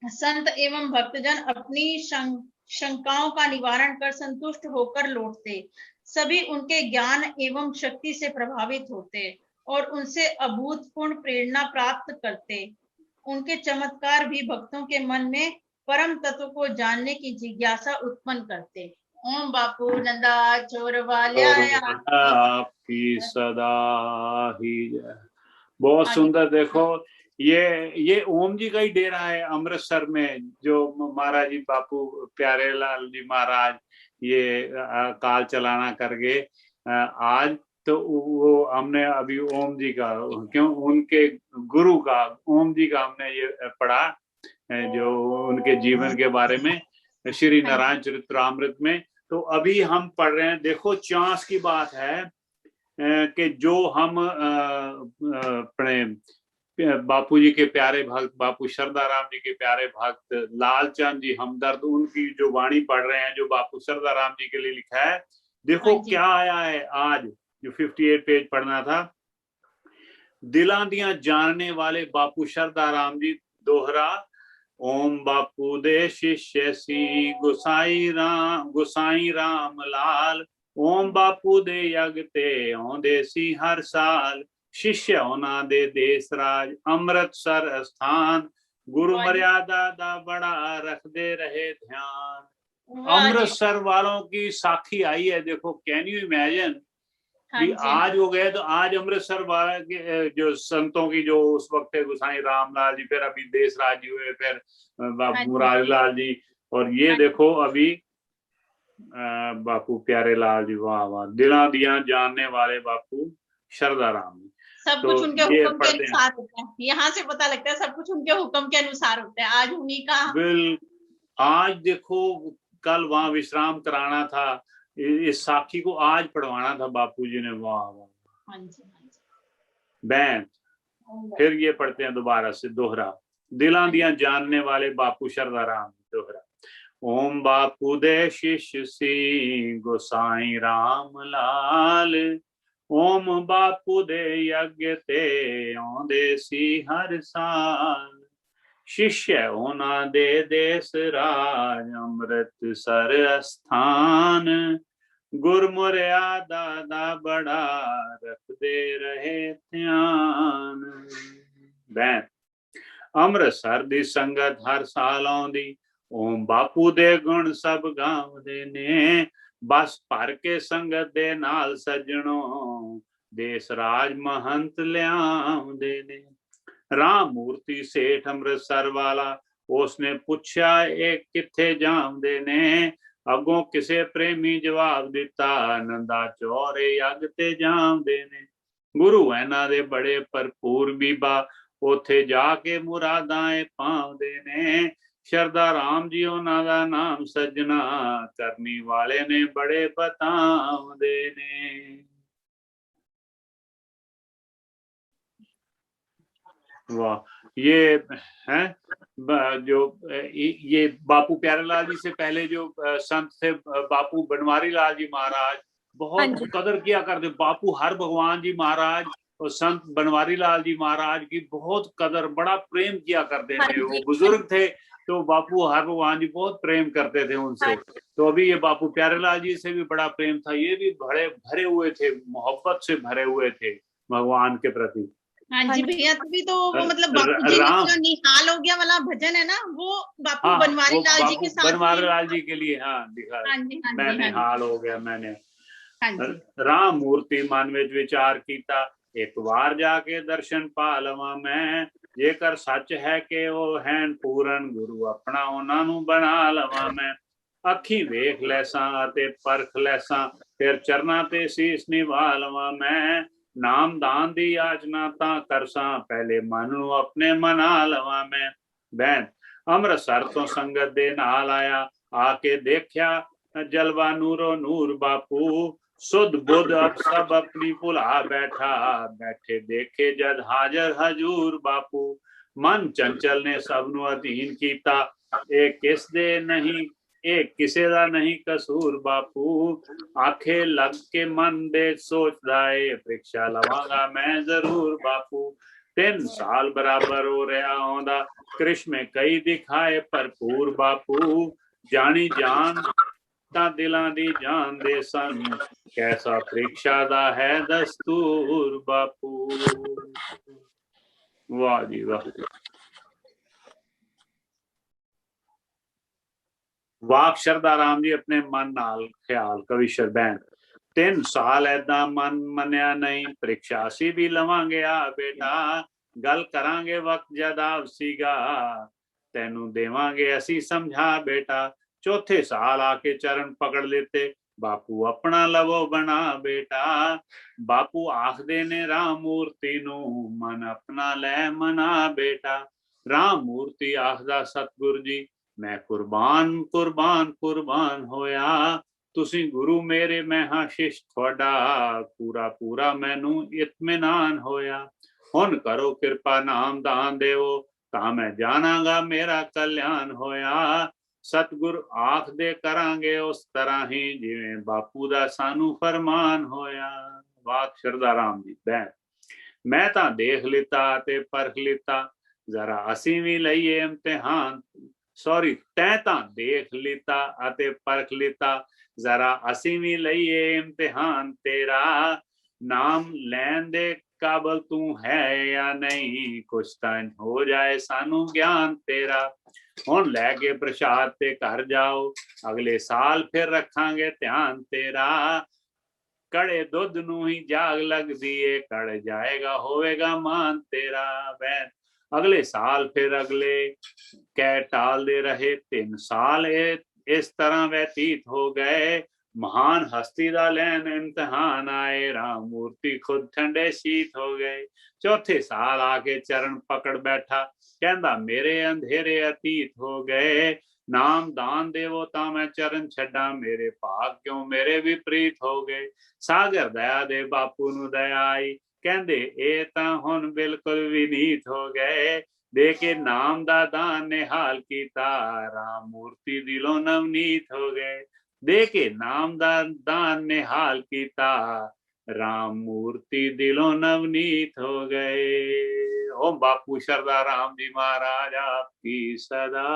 संत एवं भक्तजन अपनी शंकाओं का निवारण कर संतुष्ट होकर लौटते। सभी उनके ज्ञान एवं शक्ति से प्रभावित होते और उनसे अभूतपूर्व प्रेरणा प्राप्त करते। उनके चमत्कार भी भक्तों के मन में परम तत्व को जानने की जिज्ञासा उत्पन्न करते। ओम बापू नंदाचौर वाले आपकी सदा ही जय। बहुत सुंदर। देखो ये ओम जी का ही डेरा है अमृतसर में, जो महाराज जी बापू प्यारे लाल जी महाराज ये काल चलाना करके आज तो वो हमने अभी ओम जी का, क्यों उनके गुरु का ओम जी का हमने ये पढ़ा जो उनके जीवन के बारे में श्री नारायण चरित्रामृत में। तो अभी हम पढ़ रहे हैं। देखो चांस की बात है कि जो हम अपने बापू जी के प्यारे भक्त बापू सरदाराम जी के प्यारे भक्त लालचंद जी हमदर्द, उनकी जो वाणी पढ़ रहे हैं जो बापू सरदाराम जी के लिए लिखा है। देखो क्या आया है आज जो 58 पेज पढ़ना था। दिलां दियां जानने वाले बापू सरदाराम जी दोहरा। ओम बापू दे शिष्य सी गुसाई राम लाल। ओम बापू दे यगते औंदे सी हर साल। शिष्य होना दे देश राज अमृतसर स्थान। गुरु वाह जी, मर्यादा दा बड़ा रखते रहे ध्यान। वाह जी, अमृतसर वालों की साखी आई है, देखो कैन यू इमेजिन हाँ भी जी, आज हो गए, तो आज अमृतसर वाले के जो संतों की जो उस वक्त थे, गोसाई रामलाल जी, फिर अभी देसराज जी हुए, फिर हाँ बापू जी, मुरारी लाल जी, और ये हाँ जी। देखो अभी बापू प्यारे लाल जी, वाह वाह, दिला दिया जानने वाले बापू शरदा राम जी। सब तो कुछ उनके ये हुक्म के पढ़ते हैं, अनुसार होता है, यहाँ से पता लगता है सब कुछ उनके हुक्म के अनुसार होता है। आज उन्हीं का, बिल आज देखो, कल वहां विश्राम कराना था, इस साखी को आज पढ़वाना था बापू जी ने, वाह वाह। हाँ जी, हाँ जी, बैंत, फिर ये पढ़ते हैं दोबारा से दोहरा, दिला हाँ जी, दिया जानने वाले बापू शरदा राम दोहरा। ओम बापू दे शिष्य सी गोसाई राम लाल, ओम बापू दे यज्ञ ते आंदे सी हर साल, शिष्य होना दे देस राज अमृतसर स्थान, गुरमुर्यादा दा बड़ा रखते रहे ध्यान। बैं ਅੰਮ੍ਰਿਤਸਰ ਦੀ ਸੰਗਤ ਹਰ ਸਾਲ ਆਉਂਦੀ, ਓਮ ਬਾਪੂ ਦੇ ਗੁਣ ਸਭ ਗਾਉਂਦੇ ਨੇ, ਬਸ ਭਰ ਕੇ ਸੰਗਤ ਦੇ ਨਾਲ ਸੱਜਣੋ, ਦੇਸ ਰਾਜ ਮਹੰਤ ਲਿਆਉਂਦੇ ਨੇ। ਰਾਮ ਮੂਰਤੀ ਸੇਠ ਅੰਮ੍ਰਿਤਸਰ ਵਾਲਾ, ਉਸਨੇ ਪੁੱਛਿਆ ਇਹ ਕਿੱਥੇ ਜਾਂਦੇ ਨੇ, ਅੱਗੋਂ ਕਿਸੇ ਪ੍ਰੇਮੀ ਜਵਾਬ ਦਿੱਤਾ, ਨੰਦਾ ਚੌਰੇ ਯੱਗ ਤੇ ਜਾਂਦੇ ਨੇ। ਗੁਰੂ ਇਹਨਾਂ ਦੇ ਬੜੇ ਭਰਪੂਰ ਬੀਬਾ, ਉੱਥੇ ਜਾ ਕੇ ਮੁਰਾਦਾਂ ਇਹ ਪਾਉਂਦੇ ਨੇ, ਸ਼ਰਦਾ ਰਾਮ ਜੀ ਉਹਨਾਂ ਦਾ ਨਾਮ ਸੱਜਣਾ, ਕਰਨੀ ਵਾਲੇ ਨੇ ਬੜੇ ਬਤਾਉਂਦੇ ਨੇ। वाह, ये है जो ये बापू प्यारेलाल जी से पहले जो संत थे, बापू बनवारी लाल जी महाराज, बहुत कदर किया करते, बापू हर भगवान जी महाराज और संत बनवारी लाल जी महाराज की बहुत कदर, बड़ा प्रेम किया करते थे। वो बुजुर्ग थे तो बापू हर भगवान जी बहुत प्रेम करते थे उनसे। तो अभी ये बापू प्यारेलाल जी से भी बड़ा प्रेम था, ये भी बड़े भरे हुए थे, मोहब्बत से भरे हुए थे भगवान के प्रति। हाँ जी भैया, तभी तो वो मतलब बापू जी ने जो निहाल हो गया वाला भजन है ना, वो बापू बनवारी लाल जी के साथ, बनवारी लाल जी के लिए हाँ लिखा, मैंने हाल हो गया मैंने। राम मूर्ति मन में विचार कीता, एक बार जाके दर्शन पा लवा मैं, जेकर सच है कि वो हैन पूरन, गुरु अपना उन्हां नूं बना लवा मैं। अखी वेख लैसा ते परख लैसा, फिर चरना ते सीस निभा लवा मैं, नाम दान दी याचना ता करसा, पहले मन नूं अपने मना लवा मैं। बैन अमृतसर तो संगत दे नाल आया, आके देखया जलवा नूरो नूर बापू, सुध बुध अब सब अपनी भुला बैठा, बैठे देखे जद हाजर हजूर बापू, मन चंचल ने सब नूं अधीन कीता, एक किस दे नहीं एक किसे दा नहीं कसूर बापू, आखे लग के मन दे सोचदा है, परीक्षा लवांगा मैं जरूर बापू। 3 साल बराबर हो रहा आंदा, कृष्ण में कई दिखाए भरपूर बापू, जानी जान ता दिलां दी जान दे सन, कैसा परीक्षा दा है दस्तूर बापू। वाह जी वाह। वाक शरदा राम जी अपने मन नाल ख्याल कविशर बैन, 3 साल ऐदा मन मनिया नहीं, परीक्षा असी भी लवांगे आ बेटा, गल करांगे वक्त जद आवसीगा, तेनू देवांगे असी समझा बेटा। चौथे साल आके चरण पकड़ लेते, बापू अपना लवो बना बेटा, बापू आखदे ने राम मूर्ति नू, मन अपना लै मना बेटा। राम मूर्ति आखदा सतगुरु जी, मैं कुर्बान कुर्बान कुर्बान होया, तुसी गुरु मेरे मैं हाँ शिष थोड़ा, पूरा पूरा मैनू इत्मीनान होया। हुन करो कृपा नाम दान देवो, तां मैं जानांगा मेरा कल्याण होया, सतगुरु आख दे करांगे उस तरह ही, जिवें बापू दा सानू फरमान होया। वाक शरदा राम जी बैन, मैं तां देख लिता ते परख लिता, जरा असी भी लईए इम्तिहान, सॉरी तैं तां देख लिता अते परख लिता, जरा असी भी लईए इम्तिहान तेरा, नाम लैन दे काबल तू है या नहीं, कुछ तां हो जाए सानू ज्ञान तेरा। हुण लैके प्रसाद ते घर जाओ, अगले साल फिर रखांगे ध्यान तेरा। कड़े दुध नू ही जाग लगदी है, कड़ जाएगा होवेगा मान तेरा। वैन अगले साल फिर अगले कै टाल दे रहे, 3 साल इस तरह व्यतीत हो गए। महान हस्ती दा लैन इम्तिहान आए, राम मूर्ति खुद ठंडे शीत हो गए। चौथे साल आके चरण पकड़ बैठा, कहंदा मेरे अंधेरे अतीत हो गए। नाम दान देवो ता मैं चरण छड्डा, मेरे भाग क्यों मेरे विपरीत हो गए। सागर दया दे बापू नू दया आई, कहंदे ए तां हुण बिल्कुल विनीत हो गए। दे के नाम दा दान निहाल कीता, राम मूर्ति दिलों नवनीत हो गए। दे के नाम दा दान निहाल कीता, राम मूर्ति दिलों नवनीत हो गए। ओम बापू सरदार राम जी महाराज आपकी सदा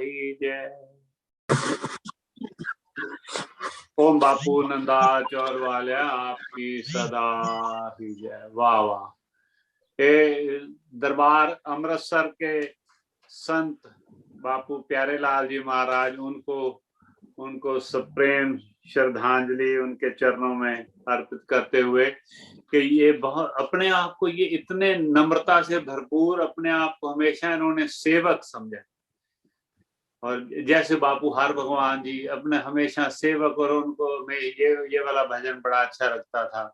ही जय। ओम बापू नंदा चौर वाले आपकी सदा ही जय। वाह वाह। ये दरबार अमृतसर के संत बापू प्यारे लाल जी महाराज, उनको सप्रेम श्रद्धांजलि उनके चरणों में अर्पित करते हुए कि ये बहुत अपने आप को, ये इतने नम्रता से भरपूर अपने आप को हमेशा इन्होंने सेवक समझा। और जैसे बापू हर भगवान जी अपने हमेशा सेवक, और उनको मैं ये वाला भजन बड़ा अच्छा लगता था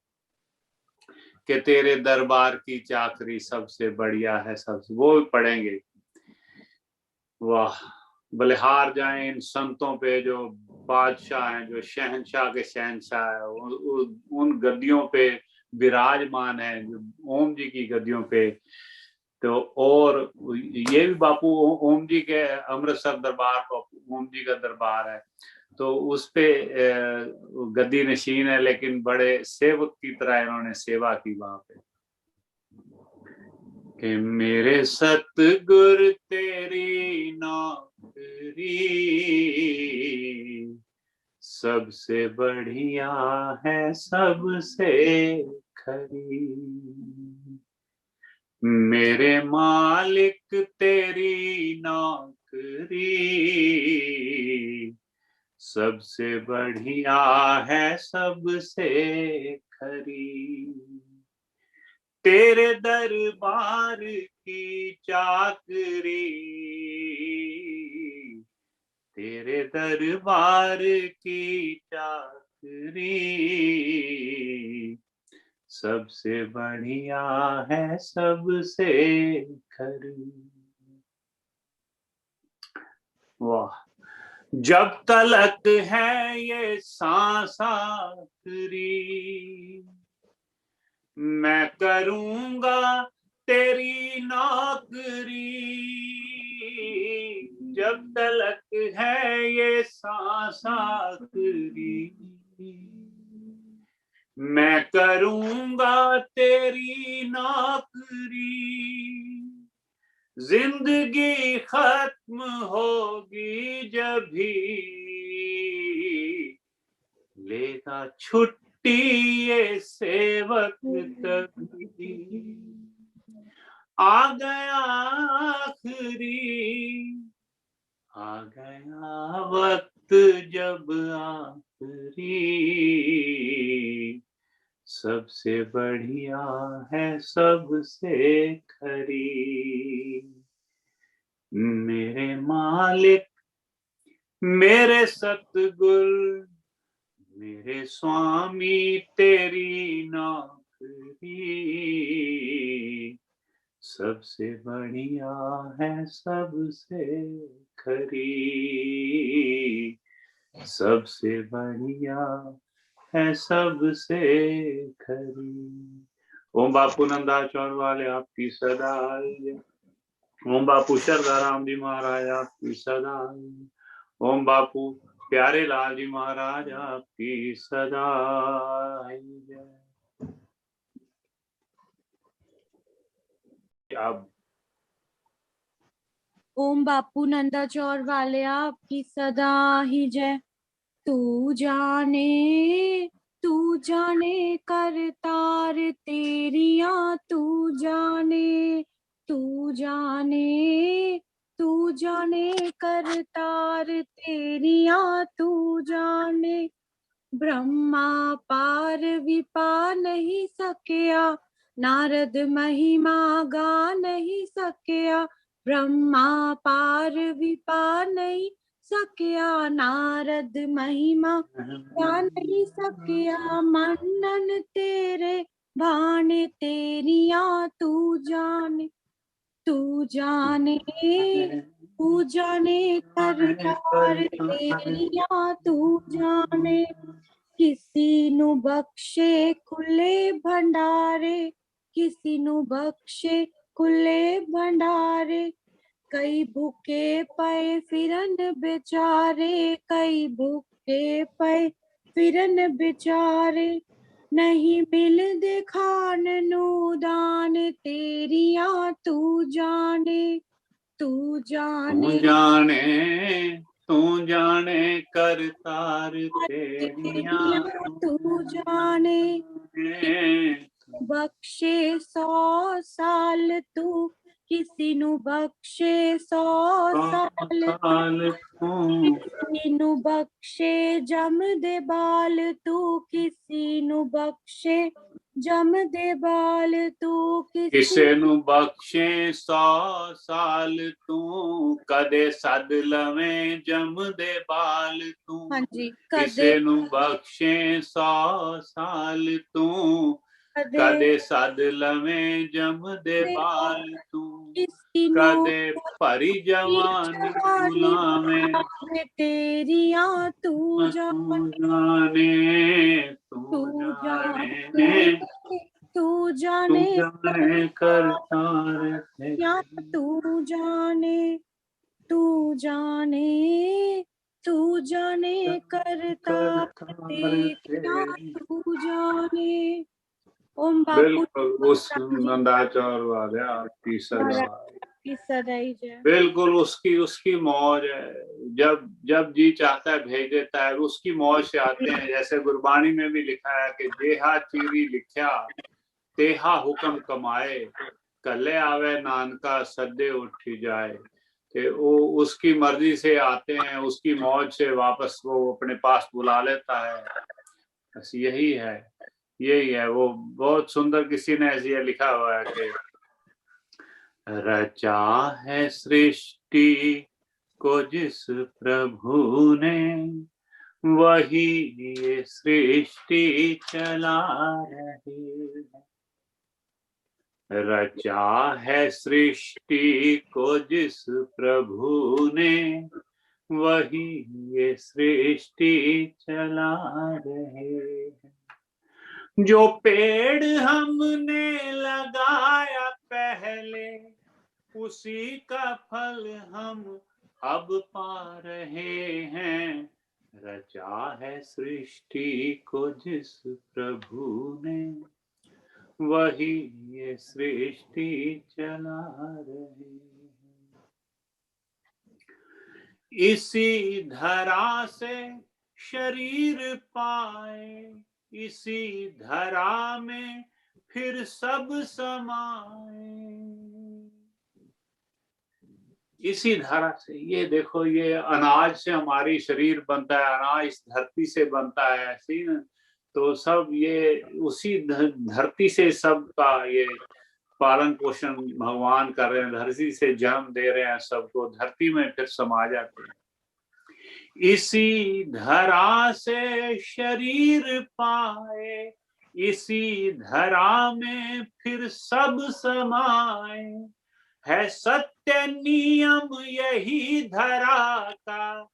कि तेरे दरबार की चाकरी सबसे बढ़िया है सबसे, वो भी पढ़ेंगे। वाह, बलिहार जाएं इन संतों पे जो बादशाह हैं, जो शहंशाह के शहंशाह है, उन गद्दियों पे विराजमान है, जो ओम जी की गद्दियों पे। तो और ये भी बापू ओम जी के अमृतसर दरबार को ओम जी का दरबार है, तो उस पे गद्दी नशीन है, लेकिन बड़े सेवक की तरह इन्होंने सेवा की वहां पे। कि मेरे सतगुर तेरी नौकरी सबसे बढ़िया है सबसे खरी। मेरे मालिक तेरी नौकरी सबसे बढ़िया है सबसे खरी। तेरे दरबार की चाकरी, तेरे दरबार की चाकरी सबसे बढ़िया है सबसे खरी। वाह। जब तलक है ये सांस आखरी, मैं करूंगा तेरी नौकरी। जब तलक है ये सांस आखरी, मैं करूंगा तेरी नौकरी। जिंदगी खत्म होगी जब भी लेगा छुट्टी ये सेवक तकदी। आ गया आखिरी, आ गया वक्त जब आखिरी सबसे बढ़िया है सबसे खरी। मेरे मालिक मेरे सतगुर मेरे स्वामी तेरी नौकरी सबसे बढ़िया है सबसे खरी। सबसे बढ़िया है सबसे खरी। ओम बापू नंदा चौर वाले आपकी सदा। ओम बापू सरदार राम जी महाराज आपकी सदा। ओम बापू प्यारे लाल जी महाराज आपकी सदा। अब ओम बापू नंदा चौर वाले आपकी सदा ही जय। तू जाने तू जाने करतार तेरियां, तू जाने, तू जाने, तू जाने करतार तेरियां, तू जाने। ब्रह्मा पार विपा नहीं सकिया, नारद महिमा गा नहीं सकिया। ब्रह्मा पार विपा नहीं सकिया, नारद महिमा गा नहीं सकिया। मनन तेरे भाने तेरियां, तू जाने, तू जाने, तू जाने करतार तेरियां, तू जाने। किसी नु बख्शे खुले भंडारे, किसी नु बख्शे खुले भंडारे। कई भूखे पे फिरन बेचारे, कई भूखे पे फिरन बेचारे। नहीं मिल दे खान नु दान तेरियां, तू जाने, तू तू जाने, जाने, तू जाने करतार तेरियां, तू जाने। बख्शे 100 साल तू, किसी नु बख्शे 100 साल तू, किसी नु बख्शे जम दे बाल तू, किसी नु बख्शे जम दे बाल तू, किसे नु बख्शे 100 साल तू, कदे सद लवें जम दे बाल तू। हाँ जी, किसे नु बख्शे 100 साल तू, कदे सद लवें जम दे बाल तू। कदे भरी जवानी बुलावें तेरियां, तू जाने, तू जाने, तू तू जाने जाने करतार या तू जाने, तू जाने, तू जाने करता तेरियां, तू जाने। ओम बापू बिल्कुल उस नंदाचौर वाले आपकी सदा, की सदाई जय। बिल्कुल उसकी उसकी मौज है। जब जब जी चाहता है भेज देता है, उसकी मौज से आते हैं। जैसे गुरबाणी में भी लिखा है कि जेहा चीरी लिखा तेहा हुक्म कमाए, कले आवे नानका सदे उठी जाए। कि वो उसकी मर्जी से आते हैं, उसकी मौज से वापस वो अपने पास बुला लेता है। बस यही है, यही है। वो बहुत सुंदर किसी ने ऐसे लिखा हुआ है कि रचा है सृष्टि को जिस प्रभु ने, वही ये सृष्टि चला रही है। रचा है सृष्टि को जिस प्रभु ने, वही ये सृष्टि चला रहे हैं। जो पेड़ हमने लगाया पहले, उसी का फल हम अब पा रहे हैं। रचा है सृष्टि को जिस प्रभु ने, वही ये सृष्टि चला रहे हैं। इसी धरा से शरीर पाए, इसी धरा में फिर सब समाए। इसी धरा से, ये देखो, ये अनाज से हमारी शरीर बनता है, अनाज इस धरती से बनता है, ऐसी ना। तो सब ये उसी धरती से सबका ये पालन पोषण भगवान कर रहे हैं, धरती से जन्म दे रहे हैं सबको, धरती में फिर समा जाते हैं। इसी धरा से शरीर पाए, इसी धरा में फिर सब समाए। है सत्य नियम यही धरा का,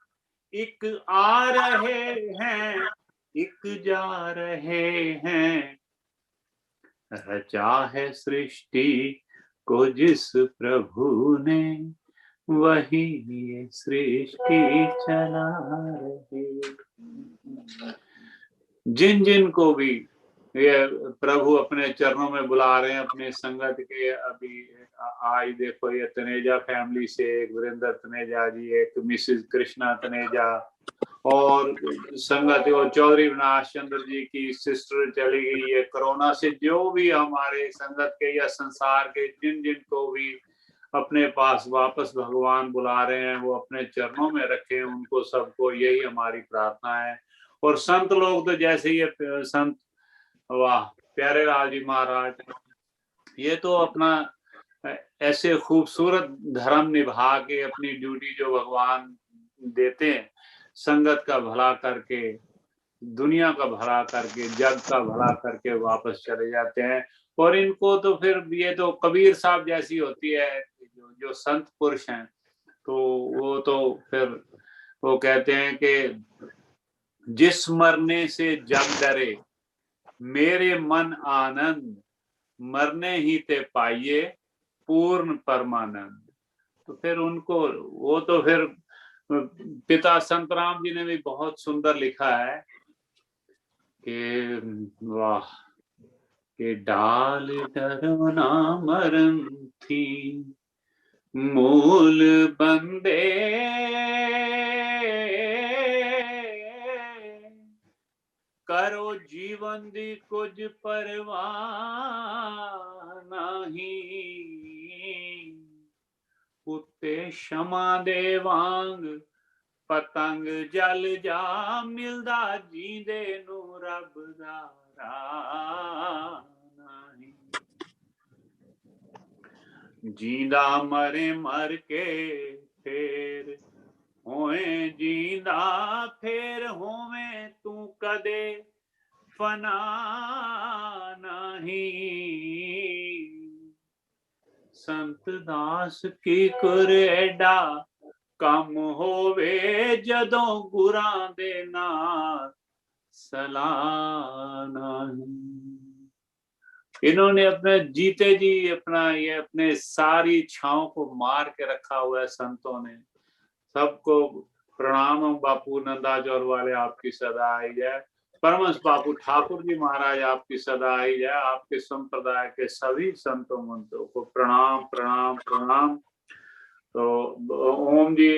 एक आ रहे हैं एक जा रहे हैं। रचा है सृष्टि को जिस प्रभु ने, वही ये सृष्टि चला रहे। जिन जिन को भी ये प्रभु अपने चरणों में बुला रहे हैं, अपने संगत के, अभी आज देखो ये तनेजा फैमिली से एक वीरेंद्र तनेजा जी, एक मिसेस कृष्णा तनेजा, और संगत और चौधरी विनाश चंद्र जी की सिस्टर चली गई है कोरोना से। जो भी हमारे संगत के या संसार के जिन जिन को भी अपने पास वापस भगवान बुला रहे हैं वो अपने चरणों में रखें, उनको सबको यही हमारी प्रार्थना है। और संत लोग तो जैसे ये संत, वाह प्यारे लाल जी महाराज, ये तो अपना ऐसे खूबसूरत धर्म निभा के अपनी ड्यूटी जो भगवान देते हैं, संगत का भला करके, दुनिया का भला करके, जग का भला करके वापस चले जाते हैं। और इनको तो फिर ये तो कबीर साहब जैसी होती है, जो संत पुरुष हैं, तो वो तो फिर वो कहते हैं कि जिस मरने से जग डरे मेरे मन आनंद, मरने ही ते पाइए पूर्ण परमानंद। तो फिर उनको वो तो फिर पिता संत राम जी ने भी बहुत सुंदर लिखा है कि वाह के डाल डरना मरण थी मूल बंदे, करो जीवन दी कुछ परवाह नहीं, उत्ते क्षमा दे वांग पतंग जल जा मिलदा जींदे नू रब दा राह नहीं। जींदा मरे मर के फेर होए जींदा, फेर होवे तू कदे फना नहीं। संत दास की कुर एडा कम होवे जदों गुरां दे नाल सलाह नहीं। इन्होंने अपने जीते जी अपना ये अपने सारी इच्छाओं को मार के रखा हुआ है संतों ने। सबको प्रणाम। बापू नंदाचौर वाले आपकी सदा आई जाए। परमहंस बापू ठाकुर जी महाराज आपकी सदा आई जाए। आपके संप्रदाय के सभी संतों मंतों को प्रणाम प्रणाम प्रणाम। तो ओम जी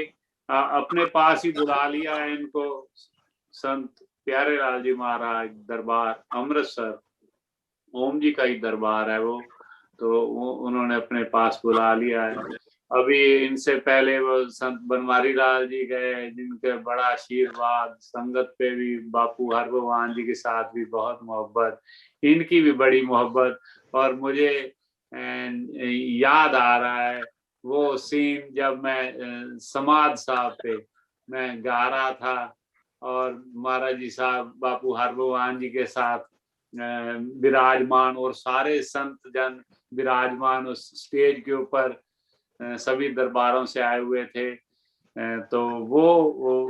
अपने पास ही बुला लिया है इनको, संत प्यारे लाल जी महाराज दरबार अमृतसर, ओम जी का ही दरबार है वो, तो वो उन्होंने अपने पास बुला लिया है। अभी इनसे पहले वो संत बनवारी लाल जी गए, जिनके बड़ा आशीर्वाद, संगत पे भी बापू हर भगवान जी के साथ भी बहुत मोहब्बत, इनकी भी बड़ी मोहब्बत। और मुझे याद आ रहा है वो सीन जब मैं समाज साहब पे मैं गा रहा था और महाराज जी साहब बापू हर भगवान जी के साथ विराजमान और सारे संत जन विराजमान उस स्टेज के ऊपर, सभी दरबारों से आए हुए थे। तो वो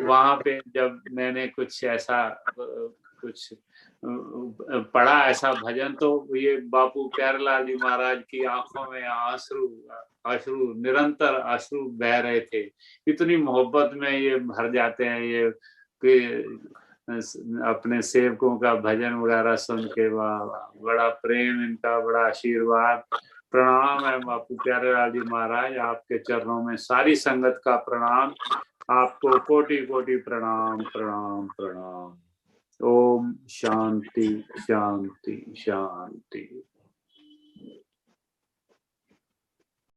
वहां पे जब मैंने कुछ ऐसा कुछ पढ़ा ऐसा भजन, तो ये बापू प्यारेलाल जी महाराज की आंखों में अश्रु निरंतर अश्रु बह रहे थे। इतनी मोहब्बत में ये भर जाते हैं ये अपने सेवकों का भजन वगैरह सुन के। बड़ा प्रेम इनका, बड़ा आशीर्वाद। प्रणाम है बापू प्यारेलाल जी महाराज, आपके चरणों में सारी संगत का प्रणाम। आपको कोटि कोटि प्रणाम प्रणाम प्रणाम। ओम शांति शांति शांति।